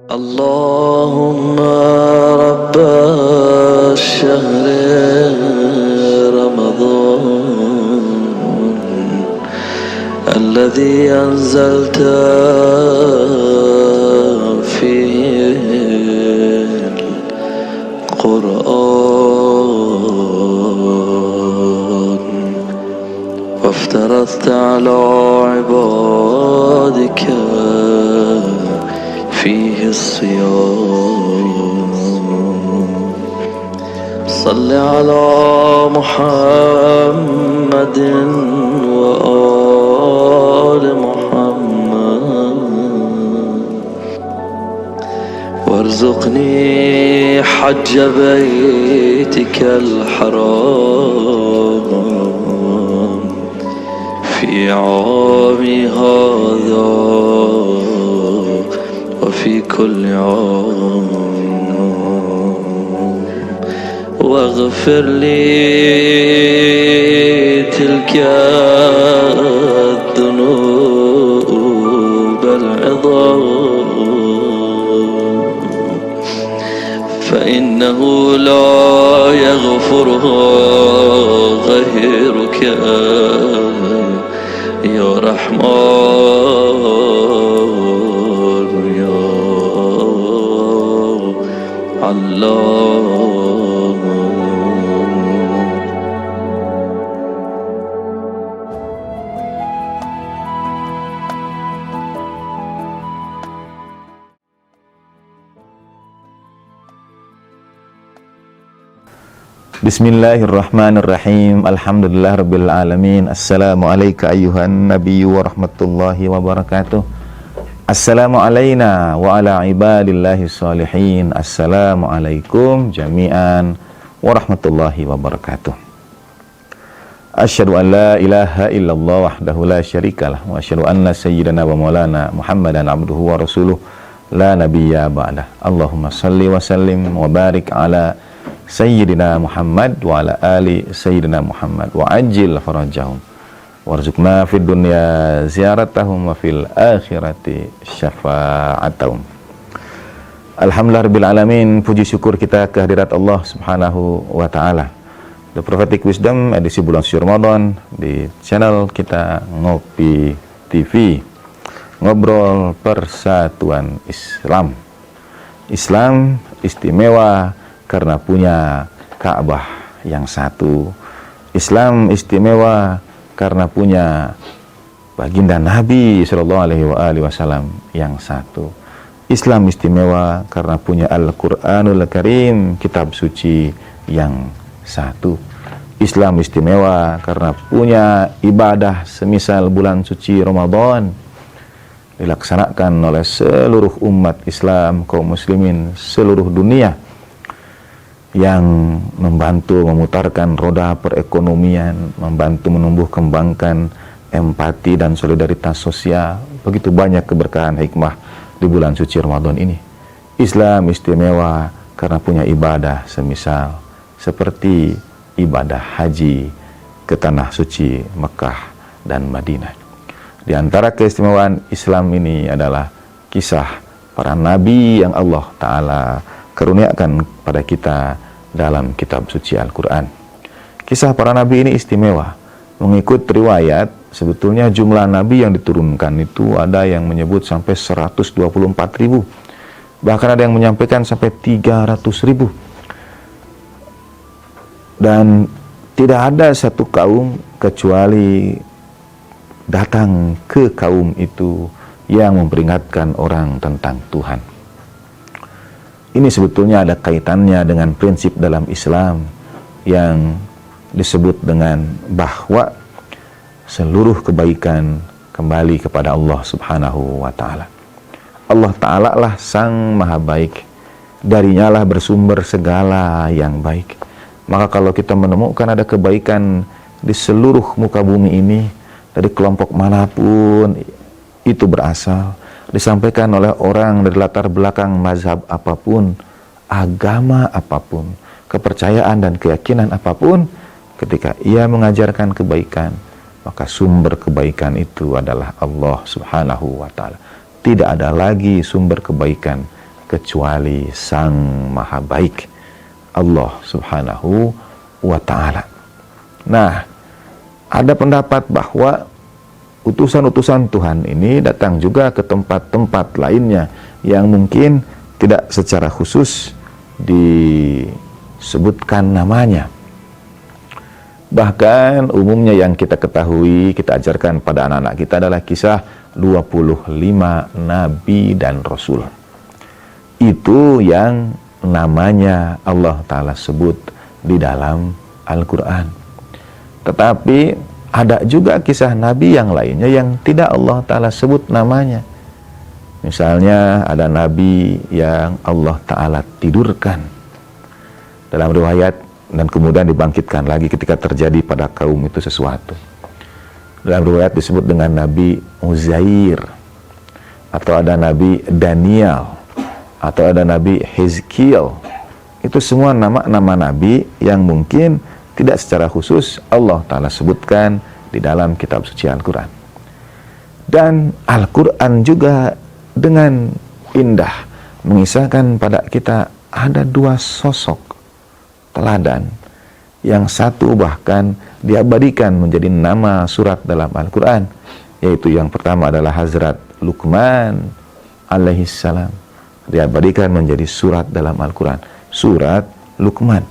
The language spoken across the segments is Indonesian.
اللهم رب الشهر رمضان الذي أنزلت فيه القرآن وافترضت على عبادك فيه الصيام صل على محمد وآل محمد وارزقني حج بيتك الحرام في عامي هذا وفي كل عام واغفر لي تلك الذنوب العظام فإنه لا يغفرها غيرك يا رحمن يا الله. Bismillahirrahmanirrahim. Alhamdulillahirabbil alamin. Assalamualaikum ayyuhan nabiyyu warahmatullahi wabarakatuh. Assalamu alayna wa ala ibadillahi sholihin. Assalamualaikum jami'an warahmatullahi wabarakatuh. Asyhadu an la ilaha illallah wahdahu la syarikalah wa asyhadu anna sayyidana wa maulana Muhammadan abduhu wa rasuluh la nabiyya ba'dah. Allahumma salli wa sallim wa barik ala Sayyidina Muhammad wa ala ali Sayyidina Muhammad wa ajil farajahum warzuqna fid dunya ziyaratahum wa fil akhirati syafa'atahum. Alhamdulillahirabbil alamin. Puji syukur kita kehadirat Allah Subhanahu wa taala. The Prophetic Wisdom edisi bulan suci Ramadan di channel kita Ngopi TV. Ngobrol persatuan Islam. Islam istimewa karena punya Ka'bah yang satu. Islam istimewa karena punya baginda Nabi Shallallahu Alaihi Wasallam yang satu. Islam istimewa karena punya Al-Quranul Karim, kitab suci yang satu. Islam istimewa karena punya ibadah semisal bulan suci Ramadan dilaksanakan oleh seluruh umat Islam, kaum muslimin seluruh dunia, yang membantu memutarkan roda perekonomian, membantu menumbuh kembangkan empati dan solidaritas sosial. Begitu banyak keberkahan hikmah di bulan suci Ramadan ini. Islam istimewa karena punya ibadah semisal seperti ibadah haji ke tanah suci Mekah dan Madinah. Di antara keistimewaan Islam ini adalah kisah para nabi yang Allah Ta'ala karuniakan pada kita dalam kitab suci Al-Quran. Kisah para nabi ini istimewa. Mengikut riwayat, sebetulnya jumlah nabi yang diturunkan itu ada yang menyebut sampai 124.000. Bahkan ada yang menyampaikan sampai 300.000. Dan tidak ada satu kaum kecuali datang ke kaum itu yang memperingatkan orang tentang Tuhan. Ini sebetulnya ada kaitannya dengan prinsip dalam Islam yang disebut dengan bahwa seluruh kebaikan kembali kepada Allah Subhanahu wa Ta'ala. Allah Ta'ala lah Sang Maha Baik, darinya lah bersumber segala yang baik. Maka kalau kita menemukan ada kebaikan di seluruh muka bumi ini, dari kelompok manapun itu berasal, disampaikan oleh orang dari latar belakang mazhab apapun, agama apapun, kepercayaan dan keyakinan apapun, ketika ia mengajarkan kebaikan, maka sumber kebaikan itu adalah Allah Subhanahu wa Ta'ala. Tidak ada lagi sumber kebaikan kecuali Sang Maha Baik, Allah Subhanahu wa Ta'ala. Nah, ada pendapat bahwa utusan-utusan Tuhan ini datang juga ke tempat-tempat lainnya yang mungkin tidak secara khusus disebutkan namanya. Bahkan umumnya yang kita ketahui, kita ajarkan pada anak-anak kita adalah kisah 25 Nabi dan Rasul. Itu yang namanya Allah Ta'ala sebut di dalam Al-Quran. Tetapi ada juga kisah Nabi yang lainnya yang tidak Allah Ta'ala sebut namanya. Misalnya ada Nabi yang Allah Ta'ala tidurkan dalam riwayat, dan kemudian dibangkitkan lagi ketika terjadi pada kaum itu sesuatu. Dalam riwayat disebut dengan Nabi Uzair, atau ada Nabi Daniel, atau ada Nabi Hezkiel. Itu semua nama-nama Nabi yang mungkin tidak secara khusus Allah Ta'ala sebutkan di dalam kitab suci Al-Quran. Dan Al-Quran juga dengan indah mengisahkan pada kita ada dua sosok teladan, yang satu bahkan diabadikan menjadi nama surat dalam Al-Quran, yaitu yang pertama adalah Hazrat Luqman alaihissalam, diabadikan menjadi surat dalam Al-Quran, surat Luqman.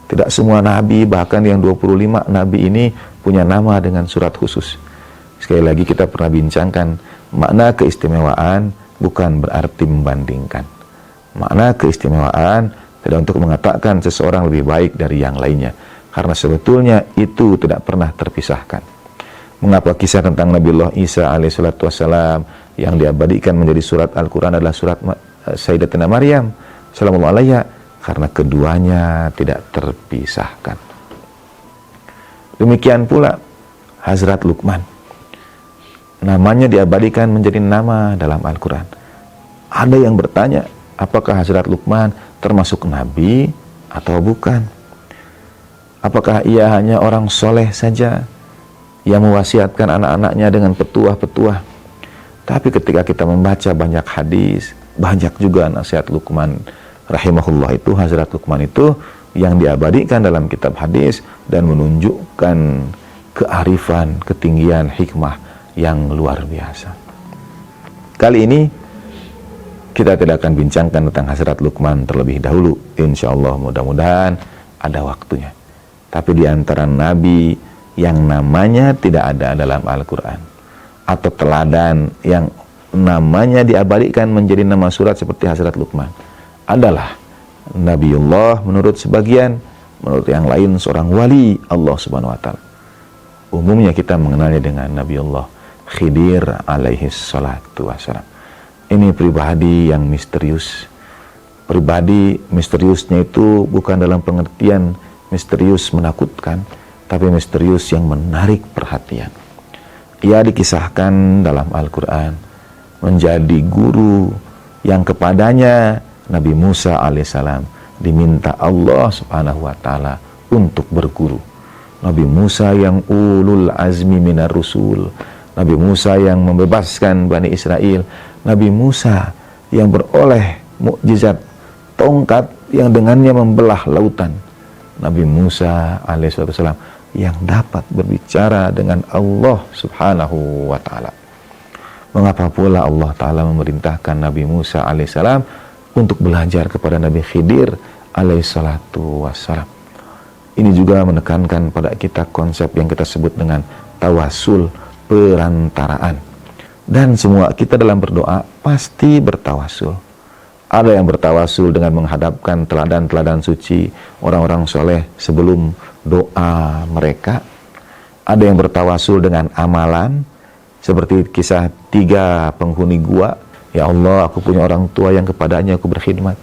Tidak semua nabi, bahkan yang 25 nabi ini punya nama dengan surat khusus. Sekali lagi kita pernah bincangkan, makna keistimewaan bukan berarti membandingkan. Makna keistimewaan tidak untuk mengatakan seseorang lebih baik dari yang lainnya, karena sebetulnya itu tidak pernah terpisahkan. Mengapa kisah tentang Nabiullah Isa alaihissalatu wassalam yang diabadikan menjadi surat Al-Quran adalah surat Sayyidatina Maryam sallallahu alaiha? Karena keduanya tidak terpisahkan. Demikian pula Hazrat Luqman, namanya diabadikan menjadi nama dalam Al-Quran. Ada yang bertanya, apakah Hazrat Luqman termasuk nabi atau bukan? Apakah ia hanya orang soleh saja yang mewasiatkan anak-anaknya dengan petuah-petuah? Tapi ketika kita membaca banyak hadis, banyak juga nasihat Luqman rahimahullah itu, Hazrat Luqman itu yang diabadikan dalam kitab hadis dan menunjukkan kearifan, ketinggian, hikmah yang luar biasa. Kali ini kita tidak akan bincangkan tentang Hazrat Luqman terlebih dahulu. Insya Allah mudah-mudahan ada waktunya. Tapi di antara nabi yang namanya tidak ada dalam Al-Quran, atau teladan yang namanya diabadikan menjadi nama surat seperti Hazrat Luqman, adalah Nabiullah menurut sebagian, menurut yang lain seorang wali Allah Subhanahu wa Ta'ala. Umumnya kita mengenalnya dengan Nabiullah Khidir alaihi salatu wassalam. Ini pribadi yang misterius. Pribadi misteriusnya itu bukan dalam pengertian misterius menakutkan, tapi misterius yang menarik perhatian. Ia dikisahkan dalam Al-Quran menjadi guru yang kepadanya Nabi Musa alaihissalam diminta Allah Subhanahu wa Ta'ala untuk berguru. Nabi Musa yang ulul azmi minar rusul, Nabi Musa yang membebaskan Bani Israel, Nabi Musa yang beroleh mukjizat tongkat yang dengannya membelah lautan, Nabi Musa alaihissalam yang dapat berbicara dengan Allah Subhanahu wa Ta'ala. Mengapa pula Allah Ta'ala memerintahkan Nabi Musa alaihissalam untuk belajar kepada Nabi Khidir alaihissalatu wassalam? Ini juga menekankan pada kita konsep yang kita sebut dengan tawasul, perantaraan. Dan semua kita dalam berdoa pasti bertawasul. Ada yang bertawasul dengan menghadapkan teladan-teladan suci orang-orang soleh sebelum doa mereka. Ada yang bertawasul dengan amalan, seperti kisah 3 penghuni gua. Ya Allah, aku punya orang tua yang kepadanya aku berkhidmat.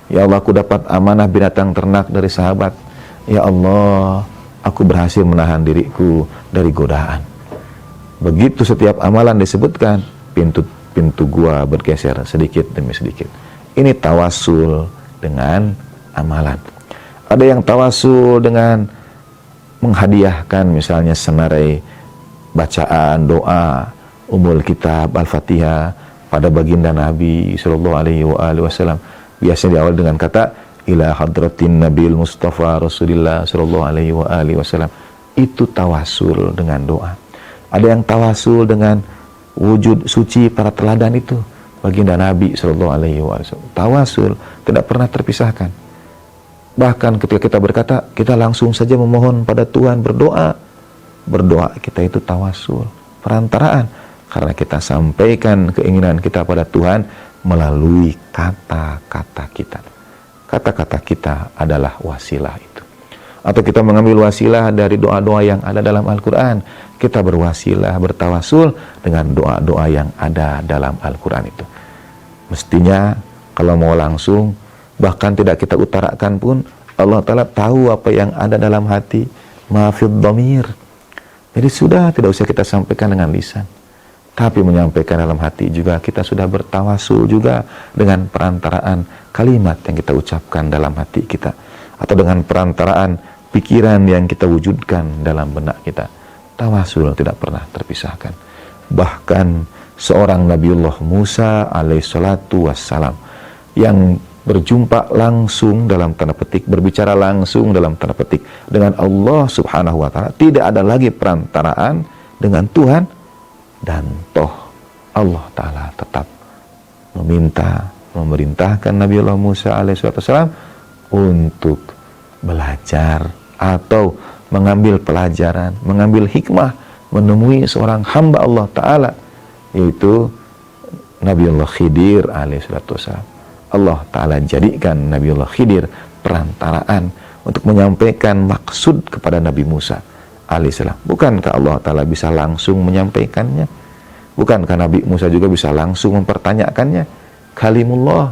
Ya Allah, aku dapat amanah binatang ternak dari sahabat. Ya Allah, aku berhasil menahan diriku dari godaan. Begitu setiap amalan disebutkan, pintu gua bergeser sedikit demi sedikit. Ini tawasul dengan amalan. Ada yang tawasul dengan menghadiahkan misalnya senarai bacaan doa Ummul Kitab Al-Fatihah pada baginda Nabi sallallahu alaihi wasallam. Biasanya diawali dengan kata ila hadratin Nabil Mustafa Rasulillah sallallahu alaihi wasallam. Itu tawasul dengan doa. Ada yang tawasul dengan wujud suci para teladan itu, baginda Nabi sallallahu alaihi wasallam. Tawasul tidak pernah terpisahkan. Bahkan ketika kita berkata, kita langsung saja memohon pada Tuhan, berdoa. Berdoa kita itu tawasul, perantaraan, karena kita sampaikan keinginan kita pada Tuhan melalui kata-kata kita. Kata-kata kita adalah wasilah itu. Atau kita mengambil wasilah dari doa-doa yang ada dalam Al-Quran. Kita berwasilah, bertawasul dengan doa-doa yang ada dalam Al-Quran itu. Mestinya kalau mau langsung, bahkan tidak kita utarakan pun, Allah Ta'ala tahu apa yang ada dalam hati. Ma'afid dhamir. Jadi sudah tidak usah kita sampaikan dengan lisan, tapi menyampaikan dalam hati juga. Kita sudah bertawasul juga dengan perantaraan kalimat yang kita ucapkan dalam hati kita, atau dengan perantaraan pikiran yang kita wujudkan dalam benak kita. Tawasul tidak pernah terpisahkan. Bahkan seorang Nabiullah Musa alaihissalatu wassalam yang berjumpa langsung dalam tanda petik, berbicara langsung dalam tanda petik dengan Allah subhanahu wa ta'ala, tidak ada lagi perantaraan dengan Tuhan, dan toh Allah ta'ala tetap memerintahkan Nabiullah Musa alaihissalam untuk belajar atau mengambil pelajaran, mengambil hikmah, menemui seorang hamba Allah ta'ala, yaitu Nabiullah Khidir alaihissalam. Allah Ta'ala jadikan Nabiullah Khidir perantaraan untuk menyampaikan maksud kepada Nabi Musa alaihissalam. Bukankah Allah Ta'ala bisa langsung menyampaikannya? Bukankah Nabi Musa juga bisa langsung mempertanyakannya? Kalimullah.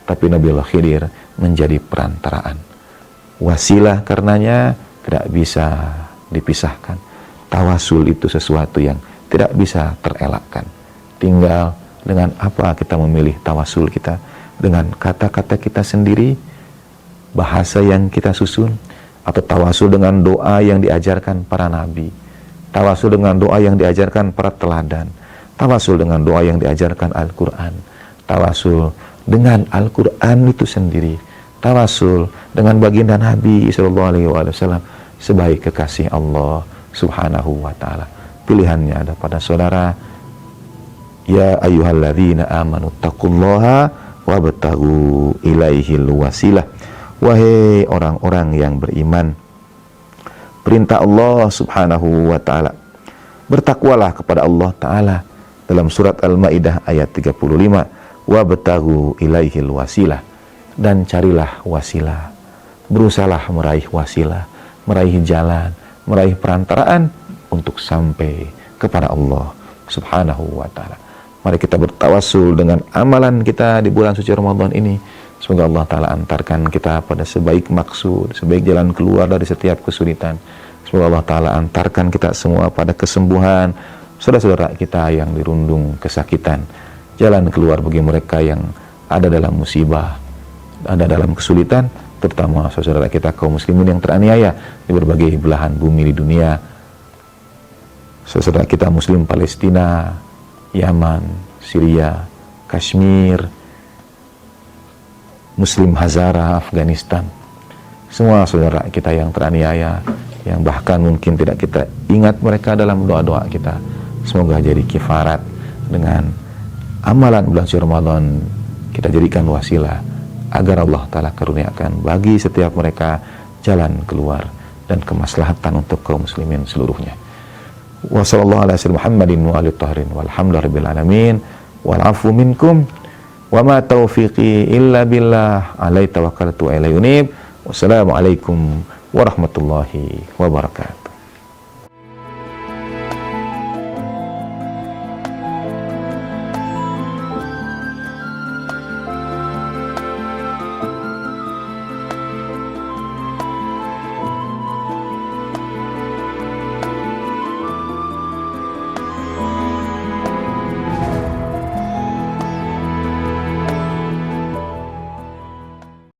Tapi Nabiullah Khidir menjadi perantaraan. Wasilah karenanya tidak bisa dipisahkan. Tawasul itu sesuatu yang tidak bisa terelakkan. Tinggal dengan apa kita memilih tawasul kita, dengan kata-kata kita sendiri, bahasa yang kita susun, atau tawasul dengan doa yang diajarkan para nabi, tawasul dengan doa yang diajarkan para teladan, tawasul dengan doa yang diajarkan Al-Quran, tawasul dengan Al-Quran itu sendiri, tawasul dengan baginda Nabi SAW sebagai kekasih Allah subhanahu wa ta'ala. Pilihannya ada pada saudara. Ya ayyuhalladzina amanu taqullaha wabtaghu ilaihil wasilah. Wahai orang-orang yang beriman, perintah Allah subhanahu wa ta'ala, bertakwalah kepada Allah ta'ala dalam surat Al-Ma'idah ayat 35. Wabtaghu ilaihil wasilah, dan carilah wasilah, berusahalah meraih wasilah, meraih jalan, meraih perantaraan untuk sampai kepada Allah subhanahu wa ta'ala. Mari kita bertawasul dengan amalan kita di bulan suci Ramadan ini. Semoga Allah Ta'ala antarkan kita pada sebaik maksud, sebaik jalan keluar dari setiap kesulitan. Semoga Allah Ta'ala antarkan kita semua pada kesembuhan saudara-saudara kita yang dirundung kesakitan. Jalan keluar bagi mereka yang ada dalam musibah, ada dalam kesulitan, terutama saudara kita kaum muslimin yang teraniaya di berbagai belahan bumi di dunia. Saudara kita muslim Palestina, Yaman, Syria, Kashmir, Muslim Hazara, Afghanistan. Semua saudara kita yang teraniaya, yang bahkan mungkin tidak kita ingat mereka dalam doa-doa kita. Semoga jadi kifarat dengan amalan bulan suci Ramadan, kita jadikan wasilah agar Allah Ta'ala karuniakan bagi setiap mereka jalan keluar dan kemaslahatan untuk kaum muslimin seluruhnya. Wa sallallahu ala sayyidina Muhammadin wa alihi tahirin walhamdulillahirabbil alamin wal afu minkum wa ma taufiqi illa billah alaihi tawakkaltu wa ilaihi unib. Wassalamu alaikum warahmatullahi wabarakatuh.